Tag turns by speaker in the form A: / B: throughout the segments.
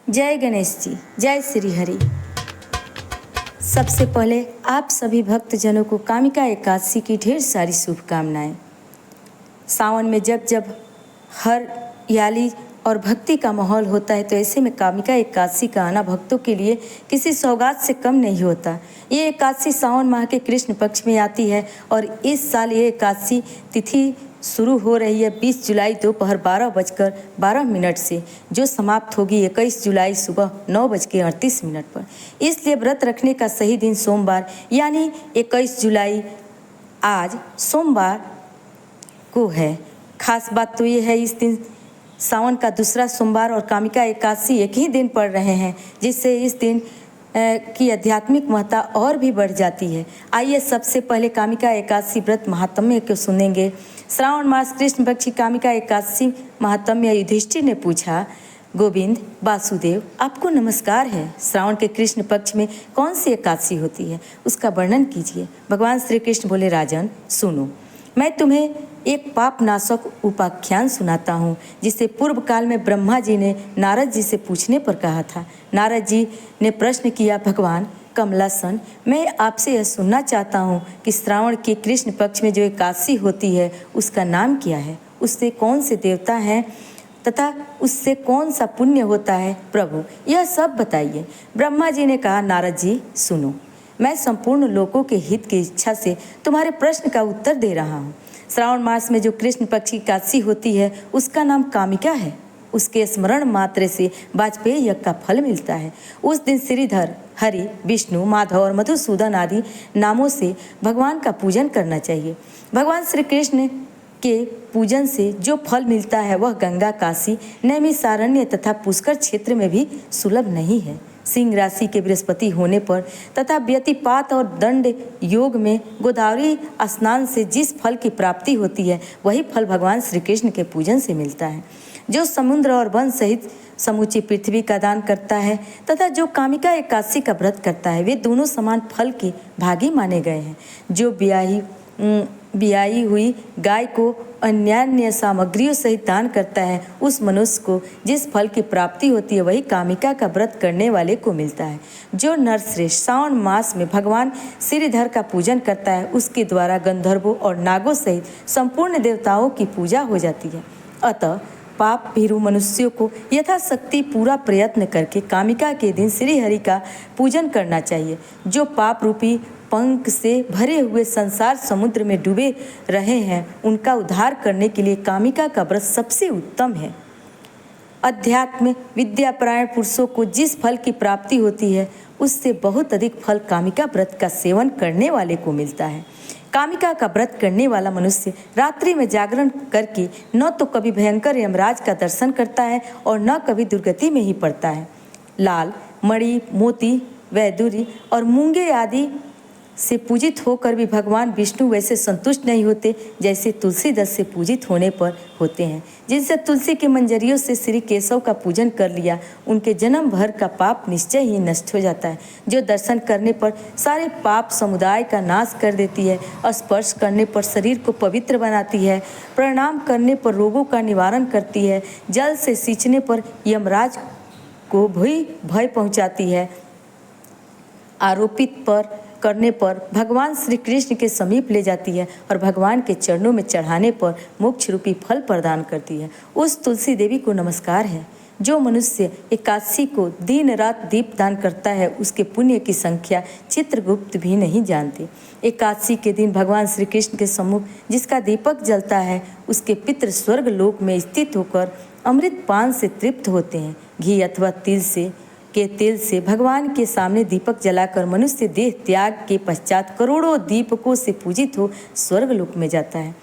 A: जय गणेश जी, जय श्री हरि। सबसे पहले आप सभी भक्तजनों को कामिका एकादशी की ढेर सारी शुभकामनाएं। सावन में जब जब हरियाली और भक्ति का माहौल होता है तो ऐसे में कामिका एकादशी का आना भक्तों के लिए किसी सौगात से कम नहीं होता। ये एकादशी सावन माह के कृष्ण पक्ष में आती है और इस साल ये एकादशी तिथि शुरू हो रही है 20 जुलाई दोपहर 12:12 से, जो समाप्त होगी 21 जुलाई सुबह 9:38 पर। इसलिए व्रत रखने का सही दिन सोमवार यानी 21 जुलाई आज सोमवार को है। खास बात तो ये है इस दिन सावन का दूसरा सोमवार और कामिका एकादशी एक ही दिन पड़ रहे हैं, जिससे इस दिन की आध्यात्मिक महत्ता और भी बढ़ जाती है। आइए सबसे पहले कामिका एकादशी व्रत महात्म्य को सुनेंगे। श्रावण मास कृष्ण पक्ष की कामिका एकादशी महात्म्य। युधिष्ठिर ने पूछा, गोविंद वासुदेव आपको नमस्कार है। श्रावण के कृष्ण पक्ष में कौन सी एकादशी होती है, उसका वर्णन कीजिए। भगवान श्री कृष्ण बोले, राजन सुनो, मैं तुम्हें एक पाप नाशक उपाख्यान सुनाता हूँ, जिसे पूर्व काल में ब्रह्मा जी ने नारद जी से पूछने पर कहा था। नारद जी ने प्रश्न किया, भगवान कमलासन, मैं आपसे यह सुनना चाहता हूँ कि श्रावण के कृष्ण पक्ष में जो एकादशी होती है उसका नाम क्या है, उससे कौन से देवता हैं तथा उससे कौन सा पुण्य होता है, प्रभु यह सब बताइए। ब्रह्मा जी ने कहा, नारद जी सुनो, मैं संपूर्ण लोगों के हित की इच्छा से तुम्हारे प्रश्न का उत्तर दे रहा हूँ। श्रावण मास में जो कृष्ण पक्ष की एकादशी होती है उसका नाम कामिका है। उसके स्मरण मात्र से वाजपेयी यज्ञ का फल मिलता है। उस दिन श्रीधर, हरि, विष्णु, माधव और मधुसूदन आदि नामों से भगवान का पूजन करना चाहिए। भगवान श्री कृष्ण के पूजन से जो फल मिलता है वह गंगा, काशी, नैमिषारण्य तथा पुष्कर क्षेत्र में भी सुलभ नहीं है। सिंह राशि के बृहस्पति होने पर तथा व्यतिपात और दंड योग में गोदावरी स्नान से जिस फल की प्राप्ति होती है वही फल भगवान श्री कृष्ण के पूजन से मिलता है। जो समुद्र और वन सहित समूची पृथ्वी का दान करता है तथा जो कामिका एकादशी का व्रत करता है, वे दोनों समान फल के भागी माने गए हैं। जो ब्याई हुई गाय को अन्यान्य सामग्रियों सहित दान करता है, उस मनुष्य को जिस फल की प्राप्ति होती है वही कामिका का व्रत करने वाले को मिलता है। जो नरश्रेष्ठ सावन मास में भगवान श्रीधर का पूजन करता है, उसके द्वारा गंधर्वों और नागों सहित संपूर्ण देवताओं की पूजा हो जाती है। अतः पाप भीरु मनुष्यों को यथाशक्ति पूरा प्रयत्न करके कामिका के दिन श्री हरि का पूजन करना चाहिए। जो पाप रूपी पंख से भरे हुए संसार समुद्र में डूबे रहे हैं, उनका उद्धार करने के लिए कामिका का व्रत सबसे उत्तम है। अध्यात्म विद्यापरायण पुरुषों को जिस फल की प्राप्ति होती है उससे बहुत अधिक फल कामिका व्रत का सेवन करने वाले को मिलता है। कामिका का व्रत करने वाला मनुष्य रात्रि में जागरण करके न तो कभी भयंकर यमराज का दर्शन करता है और न कभी दुर्गति में ही पड़ता है। लाल, मणि, मोती, वैदुरी और मूंगे आदि से पूजित होकर भी भगवान विष्णु वैसे संतुष्ट नहीं होते जैसे तुलसी दल से पूजित होने पर होते हैं। जिनसे तुलसी के मंजरियों से श्री केशव का पूजन कर लिया, उनके जन्म भर का पाप निश्चय ही नष्ट हो जाता है। जो दर्शन करने पर सारे पाप समुदाय का नाश कर देती है, स्पर्श करने पर शरीर को पवित्र बनाती है, प्रणाम करने पर रोगों का निवारण करती है, जल से सींचने पर यमराज को भी भय पहुँचाती है, आरोपित पर करने पर भगवान श्री कृष्ण के समीप ले जाती है और भगवान के चरणों में चढ़ाने पर मोक्ष रूपी फल प्रदान करती है। उस तुलसी देवी को नमस्कार है। जो मनुष्य एकादशी को दिन रात दीप दान करता है, उसके पुण्य की संख्या चित्रगुप्त भी नहीं जानते। एकादशी के दिन भगवान श्री कृष्ण के सम्मुख जिसका दीपक जलता है, उसके पितृ स्वर्ग लोक में स्थित होकर अमृत पान से तृप्त होते हैं। घी अथवा तेल से भगवान के सामने दीपक जलाकर मनुष्य देह त्याग के पश्चात करोड़ों दीपकों से पूजित हो स्वर्गलोक में जाता है।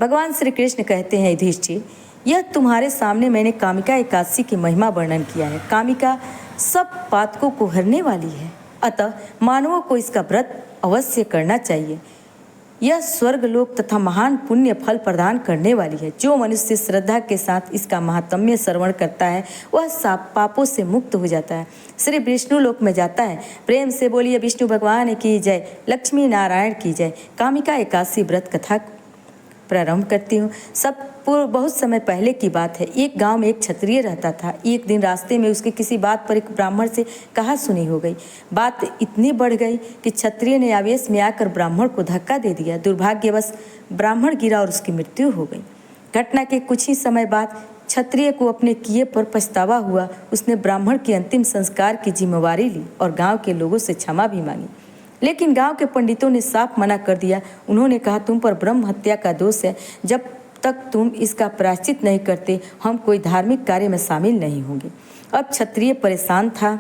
A: भगवान श्री कृष्ण कहते हैं, युधिष्ठिर, यह तुम्हारे सामने मैंने कामिका एकादशी की महिमा वर्णन किया है। कामिका सब पातकों को हरने वाली है, अतः मानवों को इसका व्रत अवश्य करना चाहिए। यह स्वर्गलोक तथा महान पुण्य फल प्रदान करने वाली है। जो मनुष्य श्रद्धा के साथ इसका महात्म्य श्रवण करता है वह सब पापों से मुक्त हो जाता है, श्री विष्णु लोक में जाता है। प्रेम से बोलिए विष्णु भगवान की जय, लक्ष्मी नारायण की जय। कामिका एकादशी व्रत कथा प्रारंभ करती हूँ। सब बहुत समय पहले की बात है। एक गांव में एक क्षत्रिय रहता था। एक दिन रास्ते में उसके किसी बात पर एक ब्राह्मण से कहा सुनी हो गई। बात इतनी बढ़ गई कि क्षत्रिय ने आवेश में आकर ब्राह्मण को धक्का दे दिया। दुर्भाग्यवश ब्राह्मण गिरा और उसकी मृत्यु हो गई। घटना के कुछ ही समय बाद क्षत्रिय को अपने किए पर पछतावा हुआ। उसने ब्राह्मण के अंतिम संस्कार की जिम्मेवारी ली और गाँव के लोगों से क्षमा भी मांगी, लेकिन गांव के पंडितों ने साफ मना कर दिया। उन्होंने कहा, तुम पर ब्रह्म हत्या का दोष है। जब तक तुम इसका प्रायश्चित नहीं करते, हम कोई धार्मिक कार्य में शामिल नहीं होंगे। अब क्षत्रिय परेशान था।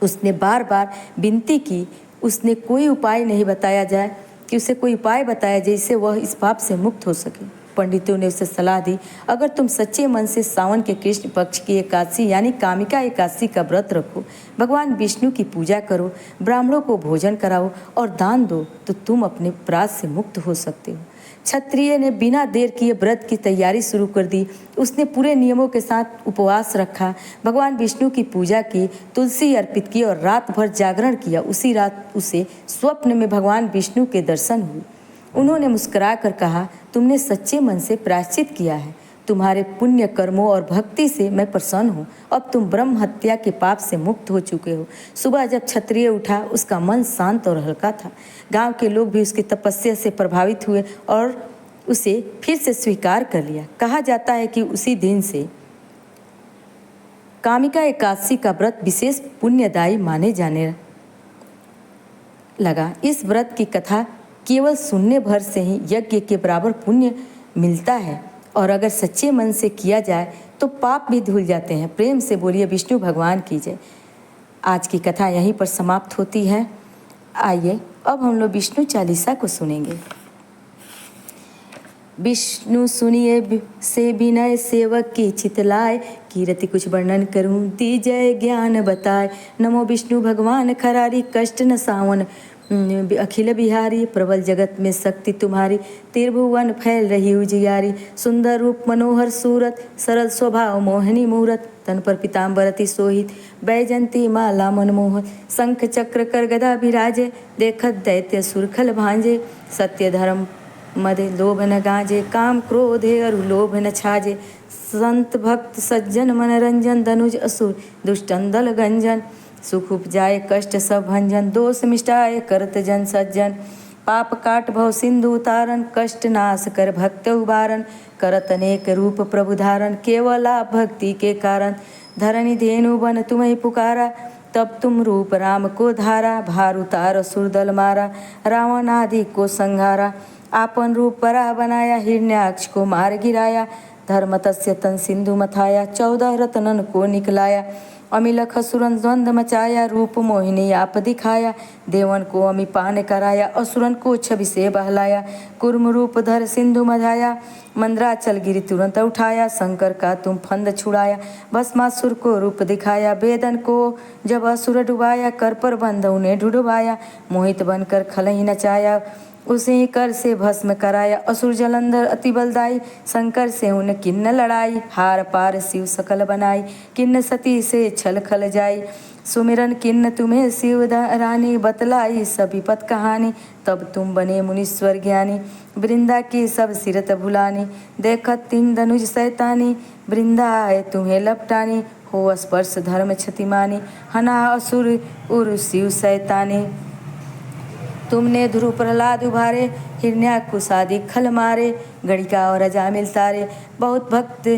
A: उसने बार बार विनती की। उसने कोई उपाय नहीं बताया जाए कि उसे कोई उपाय बताया जिससे वह इस पाप से मुक्त हो सके। पंडितों ने उसे सलाह दी, अगर तुम सच्चे मन से सावन के कृष्ण पक्ष की एकादशी यानी कामिका एकादशी का व्रत रखो, भगवान विष्णु की पूजा करो, ब्राह्मणों को भोजन कराओ और दान दो, तो तुम अपने अपराध से मुक्त हो सकते हो। क्षत्रिय ने बिना देर किए व्रत की तैयारी शुरू कर दी। उसने पूरे नियमों के साथ उपवास रखा, भगवान विष्णु की पूजा की, तुलसी अर्पित की और रात भर जागरण किया। उसी रात उसे स्वप्न में भगवान विष्णु के दर्शन हुए। उन्होंने मुस्कुराकर कहा, तुमने सच्चे मन से प्रायश्चित किया है। तुम्हारे पुण्य कर्मों और भक्ति से मैं प्रसन्न हूँ। अब तुम ब्रह्म हत्या के पाप से मुक्त हो चुके हो। सुबह जब क्षत्रिय उठा, उसका मन शांत और हल्का था। गांव के लोग भी उसकी तपस्या से प्रभावित हुए और उसे फिर से स्वीकार कर लिया। कहा जाता है कि उसी दिन से कामिका एकादशी का व्रत विशेष पुण्यदायी माने जाने लगा। इस व्रत की कथा केवल सुनने भर से ही यज्ञ के बराबर पुण्य मिलता है और अगर सच्चे मन से किया जाए तो पाप भी धुल जाते हैं। प्रेम से बोलिए विष्णु भगवान की जय। आज की कथा यहीं पर समाप्त होती है। आइए अब हम लोग विष्णु चालीसा को सुनेंगे। विष्णु सुनिए से विनय सेवक की चितलाए, कीरति कुछ वर्णन करूं दीजय ज्ञान बताए। नमो विष्णु भगवान खरारी कष्ट न सावन अखिल बिहारी, प्रबल जगत में शक्ति तुम्हारी, त्रिभुवन फैल रही उजियारी। सुंदर रूप मनोहर सूरत, सरल स्वभाव मोहिनी मूरत, तन पर पीताम्बरति सोहित, बैजंती माला मनमोहन। शंख चक्र कर गदा विराजे, देखत दैत्य सुरखल भांजे। सत्य धर्म मदे लोभ न गाजे, काम क्रोधे अरु लोभ न छाजे। संत भक्त सज्जन मनरंजन, धनुज असुर दुष्टन दल गंजन। सुख उपजाए कष्ट सब भंजन, दोष मिटाए करत जन सज्जन। पाप काट भव सिंधु उतारन, कष्ट नाश कर भक्त उबारन। करत अनेक रूप प्रभु धारण, केवला भक्ति के कारण। धरणी धेनु बन तुम्हें पुकारा, तब तुम रूप राम को धारा। भार उतार असुर दल मारा, रावण आदि को संहारा। आपन रूप बरा बनाया, हिरण्याक्ष को मार गिराया। धर्म तस्य तन सिंधु मथाया, 14 रत्नन को निकलाया। अमिलख असुरन द्वंद्व मचाया, रूप मोहिनी आप दिखाया। देवन को अमिपान कराया, असुरन को छवि से बहलाया। कुर्म रूप धर सिंधु मझाया, मंद्राचल गिरि तुरंत उठाया। शंकर का तुम फंद छुड़ाया, भस्मासुर को रूप दिखाया। वेदन को जब असुर डुबाया, कर पर बंध उन्हें ढूंढवाया। मोहित बनकर खलहि नचाया, उसे कर से भस्म कराया। असुर जलंधर अति बलदाई, शंकर से उन किन्न लड़ाई। हार पार शिव सकल बनाई, किन्न सती से छल खल जाई। सुमिरन किन्न तुम्हें शिव रानी, बतलाई सभी पत कहानी। तब तुम बने मुनीश्वर ज्ञानी, वृंदा की सब सिरत भुलानी। देखत तीन धनुज शैतानी, वृंदा आए तुम्हें लपटानी। हो स्पर्श धर्म क्षतिमानी, हना असुर उर शिव शैतानी। तुमने ध्रुव प्रहलाद उभारे, हिरण्याकुश आदि खल मारे। गणिका और अजामिल तारे, बहुत भक्त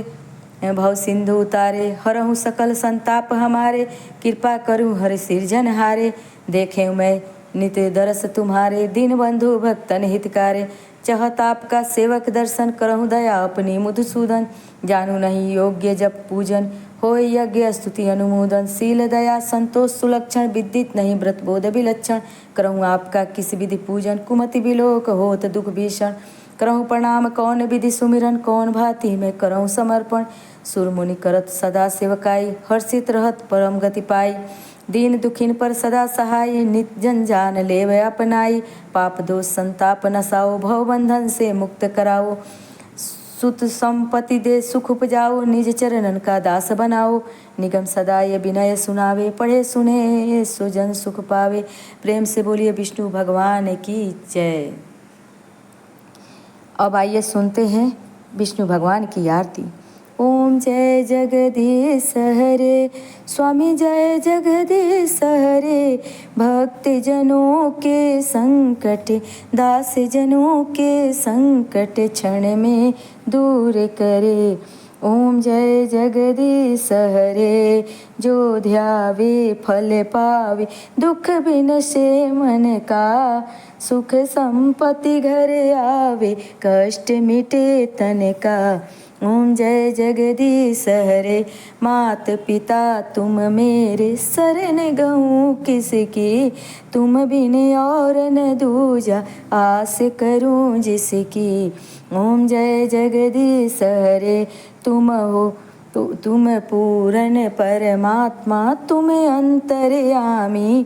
A: भव सिंधु उतारे। हरहु सकल संताप हमारे, कृपा करूँ हर सिरजन हारे। देखे मैं नित्य दरस तुम्हारे, दीन बंधु भक्तन हितकारे। चाहत आपका सेवक दर्शन, करहु दया अपनी मधुसूदन। जानू नहीं योग्य जब पूजन, होय यज्ञ स्तुति अनुमोदन। शील दया संतोष सुलक्षण, विदित नहीं व्रत बोध विलक्षण। करहूँ आपका किस विधि पूजन, कुमति विलोक होत दुख भीषण। करहूँ प्रणाम कौन विधि सुमिरन, कौन भांति में करहूँ समर्पण। सुर मुनि करत सदा सेवकाई, हर्षित रहत परम गति पाई। दीन दुखिन पर सदा सहाय, नित जन जान लेव अपनाई। पाप दोष संताप नसाओ, भव बंधन से मुक्त कराओ। सुत संपत्ति दे सुख उपजाओ, निज चरणन का दास बनाओ। निगम सदा ये विनय सुनावे, पढ़े सुने सो जन सुख पावे। प्रेम से बोलिए विष्णु भगवान की जय। अब आइए सुनते हैं विष्णु भगवान की आरती। ओम जय जगदीश हरे, स्वामी जय जगदीश हरे, भक्त जनों के संकट, दास जनों के संकट क्षण में दूर करे। ओम जय जगदीश हरे, जो ध्यावे फल पावे, दुख बिनसे मन का, सुख संपत्ति घर आवे, कष्ट मिटे तन का। ओम जय जगदीश हरे, मात पिता तुम मेरे, शरण गऊँ किसकी, तुम बिन और न दूजा, आस करूँ जिसकी। ओम जय जगदीश हरे, तुम हो तुम पूर्ण परमात्मा, तुम अंतर्यामी,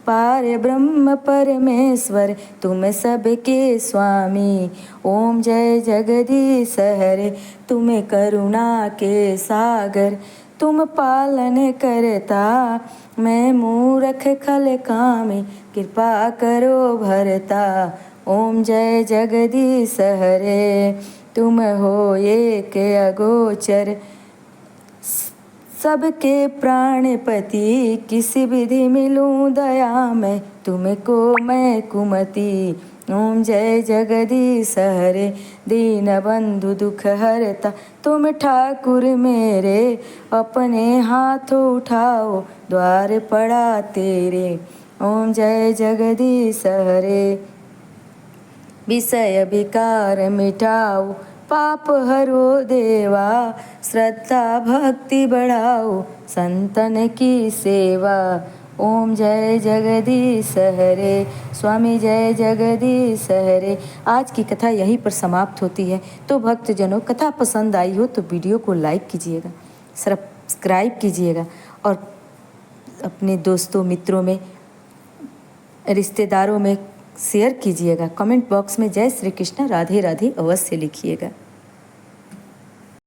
A: पार ब्रह्म परमेश्वर, तुम सबके स्वामी। ओम जय जगदीश हरे, तुम करुणा के सागर, तुम पालन करता, मैं मूर्ख खल कामी, कृपा करो भरता। ओम जय जगदीश हरे, तुम हो एक अगोचर, सबके प्राणपति, किसी विधि मिलूं दया में, तुमको मैं कुमति। ओम जय जगदीश हरे, दीन बंधु दुख हरता, तुम ठाकुर मेरे, अपने हाथों उठाओ, द्वार पड़ा तेरे। ओम जय जगदीश हरे, विषय विकार मिटाओ, पाप हरो देवा, श्रद्धा भक्ति बढ़ाओ, संतन की सेवा। ओम जय जगदीश हरे, स्वामी जय जगदीश हरे। आज की कथा यहीं पर समाप्त होती है। तो भक्तजनों, कथा पसंद आई हो तो वीडियो को लाइक कीजिएगा, सब्सक्राइब कीजिएगा और अपने दोस्तों मित्रों में, रिश्तेदारों में शेयर कीजिएगा। कमेंट बॉक्स में जय श्री कृष्ण राधे राधे अवश्य लिखिएगा।